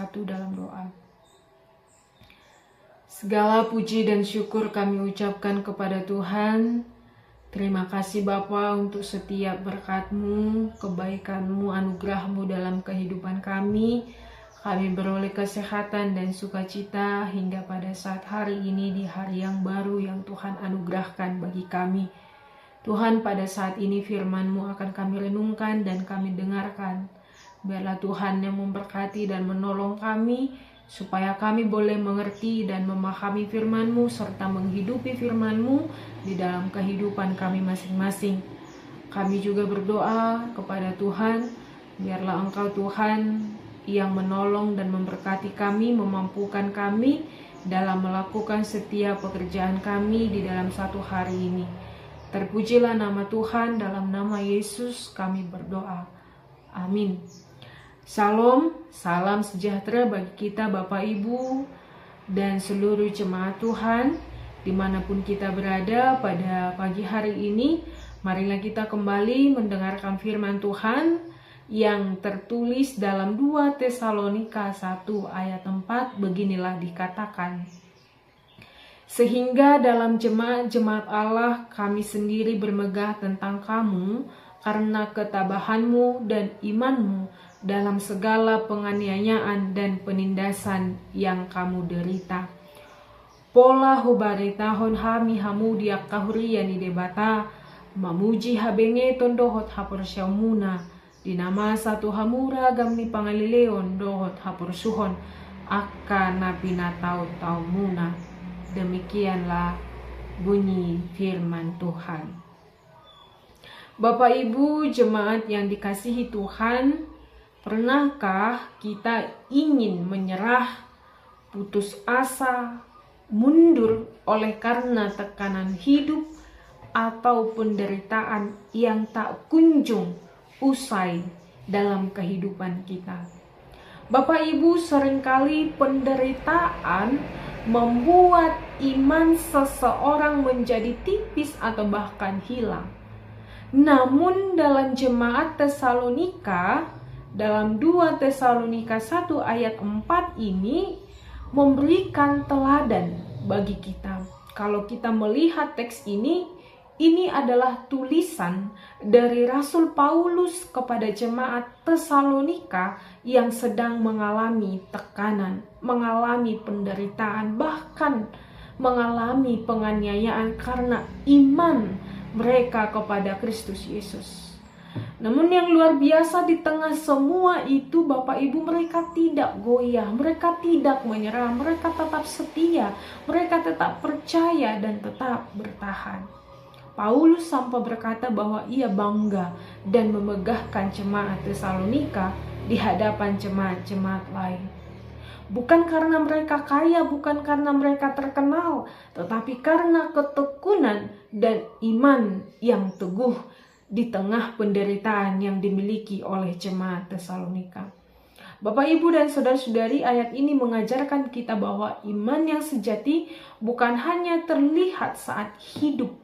bersatu dalam doa. Segala puji dan syukur kami ucapkan kepada Tuhan. Terima kasih Bapa untuk setiap berkat-Mu, kebaikan-Mu, anugerah-Mu dalam kehidupan kami. Kami beroleh kesehatan dan sukacita hingga pada saat hari ini, di hari yang baru yang Tuhan anugerahkan bagi kami. Tuhan, pada saat ini firman-Mu akan kami renungkan dan kami dengarkan. Biarlah Tuhan yang memberkati dan menolong kami, supaya kami boleh mengerti dan memahami firman-Mu serta menghidupi firman-Mu di dalam kehidupan kami masing-masing. Kami juga berdoa kepada Tuhan, biarlah Engkau Tuhan yang menolong dan memberkati kami, memampukan kami dalam melakukan setiap pekerjaan kami di dalam satu hari ini. Terpujilah nama Tuhan, dalam nama Yesus kami berdoa. Amin. Shalom, salam sejahtera bagi kita Bapak Ibu dan seluruh jemaat Tuhan dimanapun kita berada pada pagi hari ini. Marilah kita kembali mendengarkan firman Tuhan yang tertulis dalam 2 Tesalonika 1 ayat 4. Beginilah dikatakan: sehingga dalam jemaat Allah kami sendiri bermegah tentang kamu karena ketabahanmu dan imanmu dalam segala penganiayaan dan penindasan yang kamu derita. Pola hubaritahon hami hamu diak kahurian di debata mamuji habenge tondohot hapur syamuna dinama satu hamura gamni pangalileon dohot hapur suhon akka napina tau muna. Demikianlah bunyi firman Tuhan. Bapak Ibu jemaat yang dikasihi Tuhan, pernahkah kita ingin menyerah, putus asa, mundur oleh karena tekanan hidup atau penderitaan yang tak kunjung usai dalam kehidupan kita? Bapak Ibu, seringkali penderitaan membuat iman seseorang menjadi tipis atau bahkan hilang. Namun dalam jemaat Tesalonika, dalam 2 Tesalonika 1 ayat 4 ini memberikan teladan bagi kita. Kalau kita melihat teks ini adalah tulisan dari Rasul Paulus kepada jemaat Tesalonika yang sedang mengalami tekanan, mengalami penderitaan, bahkan mengalami penganiayaan karena iman mereka kepada Kristus Yesus. Namun yang luar biasa, di tengah semua itu Bapak Ibu, mereka tidak goyah, mereka tidak menyerah, mereka tetap setia, mereka tetap percaya dan tetap bertahan. Paulus sampai berkata bahwa ia bangga dan memegahkan jemaat Tesalonika di hadapan jemaat-jemaat lain. Bukan karena mereka kaya, bukan karena mereka terkenal, tetapi karena ketekunan dan iman yang teguh di tengah penderitaan yang dimiliki oleh jemaat Tesalonika. Bapak Ibu dan saudara-saudari, ayat ini mengajarkan kita bahwa iman yang sejati bukan hanya terlihat saat hidup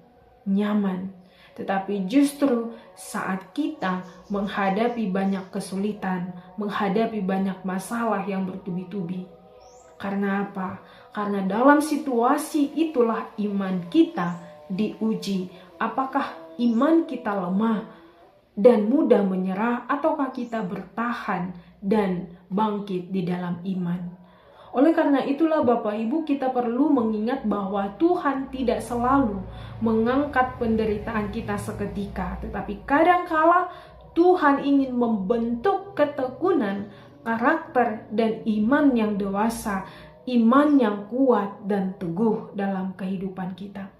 nyaman, tetapi justru saat kita menghadapi banyak kesulitan, menghadapi banyak masalah yang bertubi-tubi. Karena apa? Karena dalam situasi itulah iman kita diuji. Apakah iman kita lemah dan mudah menyerah, ataukah kita bertahan dan bangkit di dalam iman? Oleh karena itulah Bapak Ibu, kita perlu mengingat bahwa Tuhan tidak selalu mengangkat penderitaan kita seketika, tetapi kadangkala Tuhan ingin membentuk ketekunan, karakter dan iman yang dewasa, iman yang kuat dan teguh dalam kehidupan kita.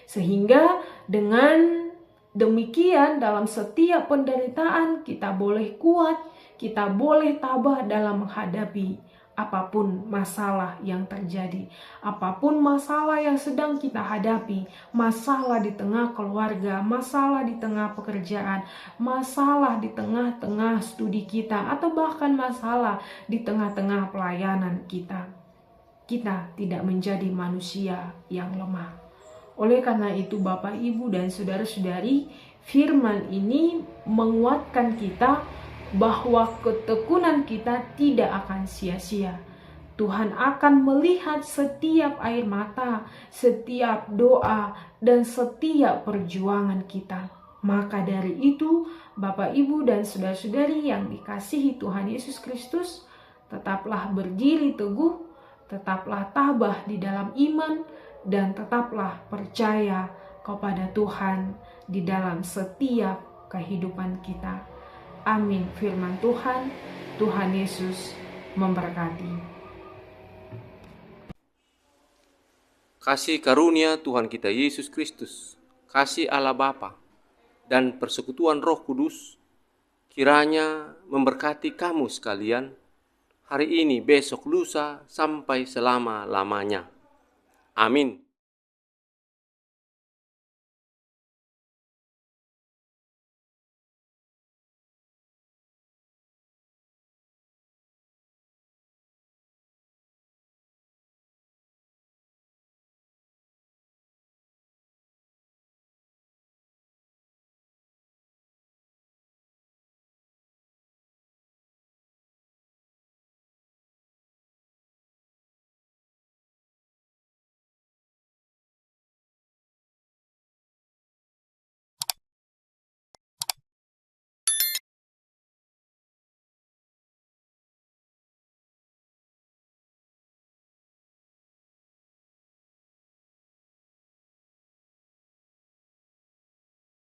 Sehingga dengan demikian dalam setiap penderitaan kita boleh kuat, kita boleh tabah dalam menghadapi apapun masalah yang terjadi, apapun masalah yang sedang kita hadapi, masalah di tengah keluarga, masalah di tengah pekerjaan, masalah di tengah-tengah studi kita, atau bahkan masalah di tengah-tengah pelayanan kita. Kita tidak menjadi manusia yang lemah. Oleh karena itu Bapak, Ibu, dan saudara-saudari, firman ini menguatkan kita bahwa ketekunan kita tidak akan sia-sia. Tuhan akan melihat setiap air mata, setiap doa, dan setiap perjuangan kita. Maka dari itu, Bapak, Ibu, dan saudara-saudari yang dikasihi Tuhan Yesus Kristus, tetaplah berdiri teguh, tetaplah tabah di dalam iman, dan tetaplah percaya kepada Tuhan di dalam setiap kehidupan kita. Amin. Firman Tuhan, Tuhan Yesus memberkati. Kasih karunia Tuhan kita Yesus Kristus, kasih Allah Bapa, dan persekutuan Roh Kudus, kiranya memberkati kamu sekalian, hari ini, besok, lusa, sampai selama-lamanya. Amin.